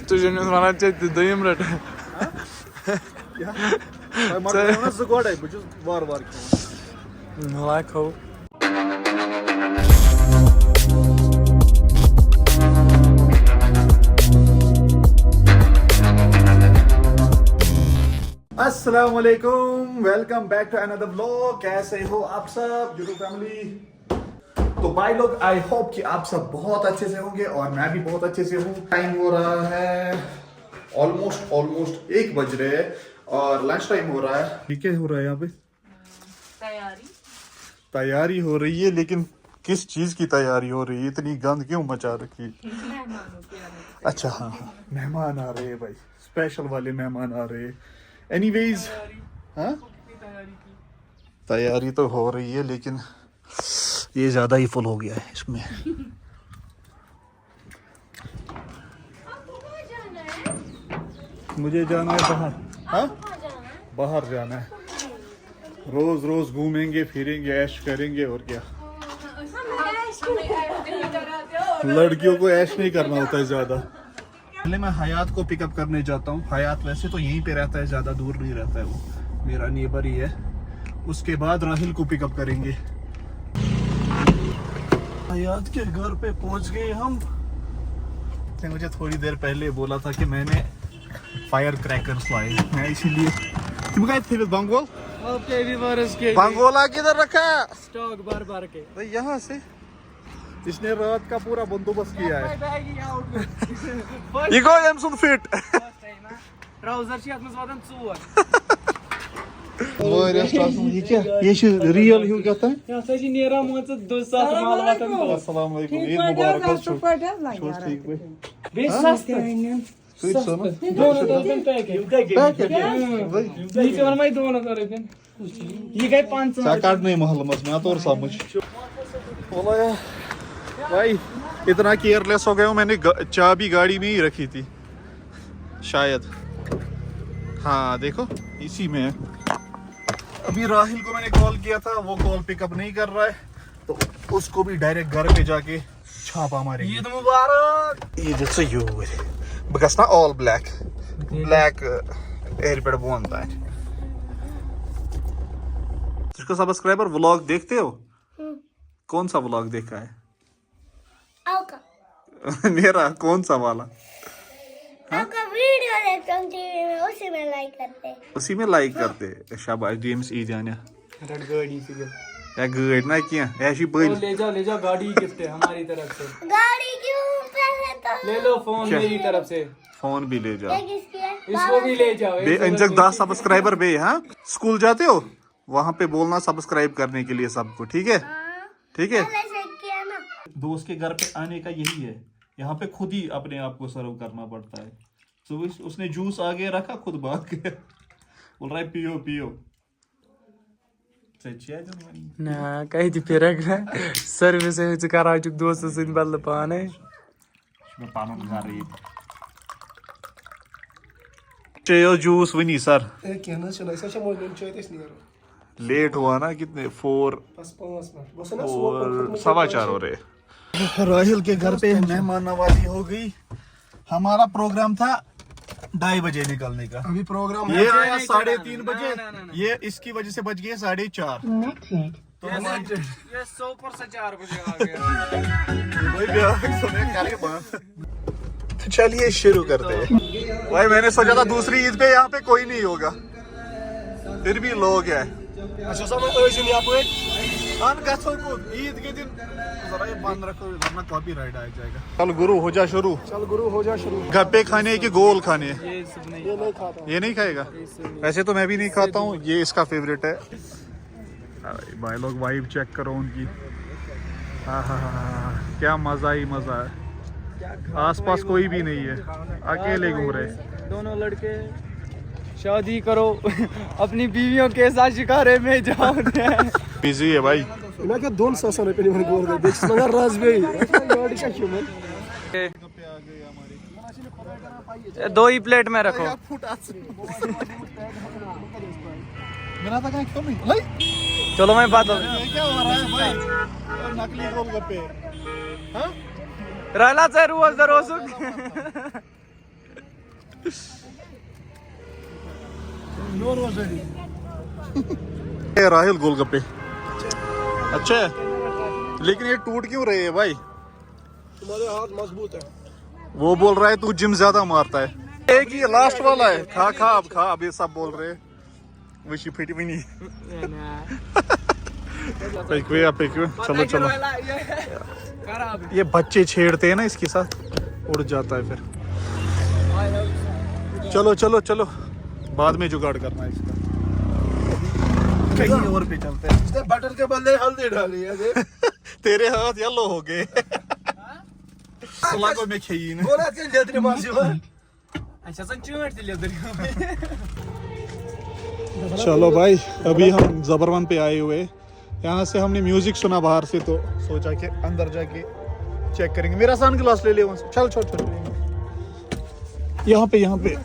तुझे वनाचे दयम रट गोड़े वार वार खाओ अस्सलाम वालेकुम, welcome back to another vlog. कैसे हो आप सब यूट्यूब फैमिली? तो भाई लोग, आई होप कि आप सब बहुत अच्छे से होंगे और मैं भी बहुत अच्छे से हूँ। टाइम हो रहा है ऑलमोस्ट 1 बज रहे हैं और लंच टाइम हो रहा है। क्या हो रहा है यहाँ पे? तैयारी हो रही है, लेकिन किस चीज की तैयारी हो रही है? इतनी गंद क्यों मचा रखी? अच्छा हाँ, मेहमान आ रहे हैं भाई, स्पेशल वाले मेहमान आ रहे हैं। एनीवेज, हाँ तैयारी तो हो रही है, लेकिन ये ज्यादा ही फुल हो गया है इसमें। मुझे जाना है बाहर। हाँ, बाहर जाना है। रोज रोज घूमेंगे फिरेंगे, ऐश करेंगे और क्या। लड़कियों को ऐश नहीं करना होता है ज्यादा। पहले मैं हयात को पिकअप करने जाता हूँ। हयात वैसे तो यहीं पे रहता है, ज्यादा दूर नहीं रहता है, वो मेरा नेबर ही है। उसके बाद राहिल को पिकअप करेंगे। हयात के घर पे पहुंच गए हम। मुझे थोड़ी देर पहले बोला था कि मैंने फायर क्रैकर्स लाए हैं, इसीलिए तुम गए थे बंगोल। बंगोला किधर रखा? स्टॉक बार के भाई यहाँ से इसने रात का पूरा बंदोबस्त किया है। ये गो एम सुन फिट ट्राउजर छी आत्मस वादन 4 वो रेस्टोरेंट ये क्या? ये रियल ह्यू कहता है। या सजी नेरा मोच 200 माल वातन तो। अस्सलाम वालेकुम, ईद मुबारक। छोड़ ठीक भाई, बे सस्ता स्वीट सोना दोनों पैकेट नीचे और मैं दोनों करे थे। ये गए 500 काट नहीं महल मस में तो और समझ बोला यार भाई, इतना केयरलेस हो गया हूँ। मैंने चाबी गाड़ी में ही रखी थी शायद। हाँ देखो, इसी में है। अभी राहिल को मैंने कॉल किया था, वो कॉल पिकअप नहीं कर रहा है, तो उसको भी डायरेक्ट घर पे जाके छापा मारेंगे। ईद मुबारक। ईद से यू बिकॉज ना ऑल ब्लैक एयरपेड बनता है। जिसको सब्सक्राइबर व्लॉग देखते हो, कौन सा व्लॉग देखा है? मेरा कौन सा वाला? आपका वीडियो देखता हूँ टीवी में, उसी में लाइक करते। शाबाश डीएम्स ई जाने रेड गाड़ी से या गाड़ी ना क्या ऐसी बड़ी ले जाओ गाड़ी गिफ्ट है हमारी तरफ से। गाड़ी क्यों पहले तो ले लो फोन मेरी तरफ से। फोन भी ले जाओ, ये किसकी है? इसको भी ले जाओ। इंजक 10 सब्सक्राइबर बे। हाँ, स्कूल जाते हो वहाँ पे बोलना सब्सक्राइब करने के लिए सबको, ठीक है? ठीक है। पहले से किया ना। दोस्त के घर पे आने का यही है, यहाँ पे खुद ही अपने आप को सर्व करना पड़ता है। तो उसने जूस आगे रखा, खुद भाग गया, बोल रहा है पियो पियो। ना कहीं थी फिर सर्विस है करा चुक दोस्त से बदल पाने मैं पानो खा रही है चयो जूस वनी सर कहना चला ऐसा शमोल में चाहिए इस नहीं लेट हुआ ना, कितने 4 बस 5 मिनट बस ना 4:15 हो रहे। राहिल के घर पे मेहमान नवाजी हो गई। हमारा प्रोग्राम था 2:30 बजे निकलने का। अभी प्रोग्राम ये आया 3:30 बजे। ये इसकी वजह से बज गए 4:30। तो ये 100 से 4 बजे आ गया। तो चलिए शुरू करते हैं। भाई मैंने सोचा था दूसरी ईद पे यहाँ पे कोई नहीं होगा, फिर भी लोग हैं। अच्छा सब ऐसे नहीं आप ईद के दिन जरा ये बंद रखो वरना कॉपीराइट आ जाएगा। चल गुरु हो जा शुरू। चल गुरु हो जा शुरू। गप्पे खाने की गोल खाने? ये नहीं खाता। ये नहीं खाएगा? वैसे तो मैं भी नहीं खाता हूँ, ये इसका फेवरेट है। भाई लोग वाइब चेक करो उनकी। क्या मजा ही मजा है। आसपास कोई भी नहीं है, अकेले घूम रहे। दोनों लड़के शादी करो अपनी बीवियों के साथ शिकारे में जाओ। बिजी है भाई। इना क्या 2 साल पे नहीं गोल दे मगर राज बे गाड़ी का क्यों पे आ गए हमारे। दो ही प्लेट में रखो। मेरा था कहीं क्यों नहीं भाई? चलो मैं बात ये क्या हो रहा है भाई? नकली गोलगप्पे। हाँ? राला से रोज रोसुक। ये राहिल गोलगप्पे अच्छा है, लेकिन ये टूट क्यों रहे हैं भाई? तुम्हारे हाथ मजबूत है। वो बोल रहा है तू जिम ज्यादा मारता है। एक ही लास्ट वाला है, खा खा अब खा, अब ये सब बोल रहे हैं विशी फिट भी नहीं। चलो चलो, ये बच्चे छेड़ते हैं ना इसके साथ, उड़ जाता है फिर। चलो चलो चलो, बाद में जुगाड़ करना है इसका, कहीं और पे चलते हैं। इसने बटर के बदले हल्दी डाली है। तेरे हाथ येलो हो गए। सलाको में खीन। बोला कि लेदरी मासी हो। अच्छा सन चूट दिले उधर। चलो भाई, अभी हम जबरवन पे आए हुए, यहाँ से हमने म्यूजिक सुना बाहर से, तो सोचा कि अंदर जाके चेक करेंगे। मेरा सन ग्लास ले ले वहां से। चल चल चल, यहाँ पे यहाँ पे।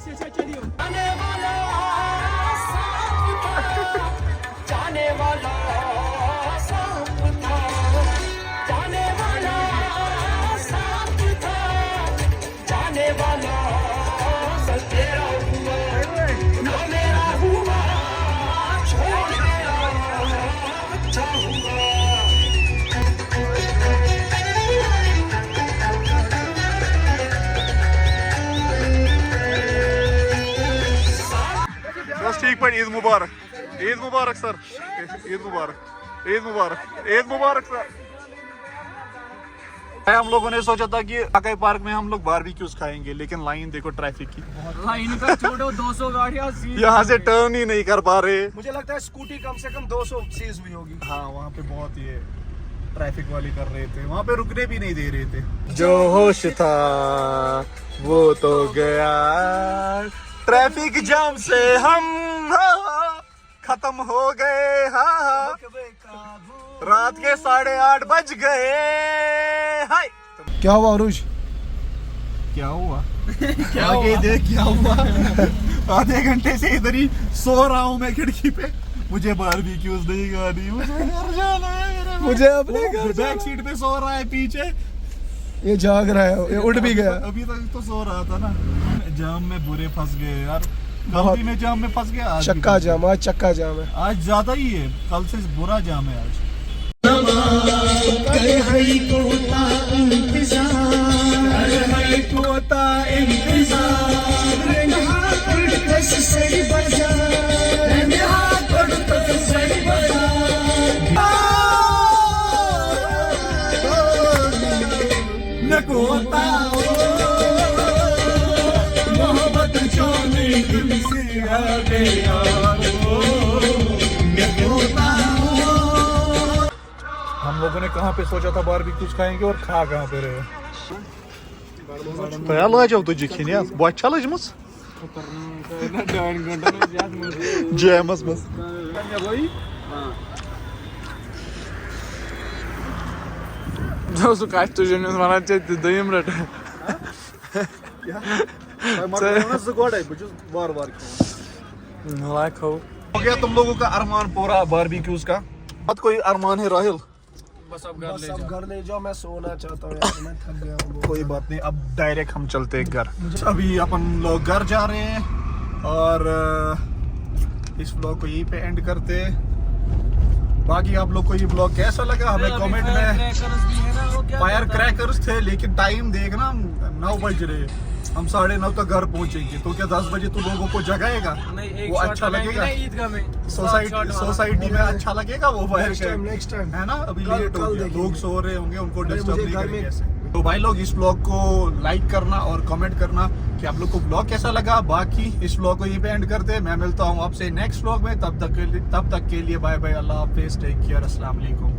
बस ठीक पर ईद मुबारक, ईद मुबारक सर, ईद मुबारक, ईद मुबारक, ईद मुबारक सर। हम लोगों ने सोचा था कि आकाई पार्क में हम लोग बारबेक्यूज खाएंगे, लेकिन लाइन देखो ट्रैफिक की। लाइन का छोड़ो, 200 गाड़ियां यहाँ से टर्न ही नहीं कर पा रहे। मुझे लगता है स्कूटी कम से कम 200 सीज हुई होगी। हाँ, वहाँ पे बहुत ही ट्रैफिक वाली कर रहे थे, वहाँ पे रुकने भी नहीं दे रहे थे। जो होश था वो तो गया, ट्रैफिक जाम से हम खत्म हो गए। हाँ, रात के 8:30 बज गए। हाय, क्या हुआ अरुज? क्या हुआ? आगे देख क्या हुआ। आधे घंटे से इधर ही सो रहा हूँ मैं खिड़की पे। मुझे बारबेक्यूज नहीं खानी, मुझे घर जाना है। मुझे अपने घर बैक सीट पे सो रहा है पीछे, ये जाग रहा है, ये उठ भी गया। अभी तक तो सो रहा था ना। जाम में बुरे फंस गए यार, गलती में जाम में फंस गया। आज चक्का जाम, आज चक्का जाम है। आज ज्यादा ही है, कल से बुरा जाम है आज। हम लोगों ने कहाँ पे सोचा था बारबेक्यूज खाएंगे और खा कहाँ पे रहे। ख्याल आ जाओ तुझे खिनिया बहुत अच्छा लजमस जैमस बस। दोस्तों काश तुझे वनान चाहिए दयम रट। हो गया तुम लोगों का अरमान पूरा बारबेक्यूज का? बहुत कोई अरमान है राहिल? बस अब घर ले जाओ, मैं सोना चाहता हूँ यार, मैं थक गया हूँ। कोई बात नहीं, अब डायरेक्ट हम चलते हैं घर। अभी अपन लोग घर जा रहे हैं और इस ब्लॉग को यहीं पे एंड करते हैं। बाकी आप लोग को ये ब्लॉग कैसा लगा हमें कमेंट में। फायर क्रैकर्स थे, लेकिन टाइम देखना 9 बज रहे, हम 9:30 तक घर पहुंचेंगे, तो क्या 10 बजे तू लोगों को जगाएगा? वो अच्छा लगेगा? सोसाइटी में अच्छा लगेगा वो फायर नेक्स्ट टाइम है ना? अभी लेट हो गया, लोग सो रहे होंगे, उनको डिस्टर्ब मुझे नहीं घर करेंगे में- ऐसे। तो भाई लोग इस ब्लॉग को लाइक करना और कमेंट करना कि आप लोग को ब्लॉग कैसा लगा। बाकी इस ब्लॉग को यहीं पे एंड करते हैं। मैं मिलता हूँ आपसे नेक्स्ट ब्लॉग में, तब तक के लिए बाय बाय, अल्लाह हाफिज, टेक केयर, अस्सलाम वालेकुम।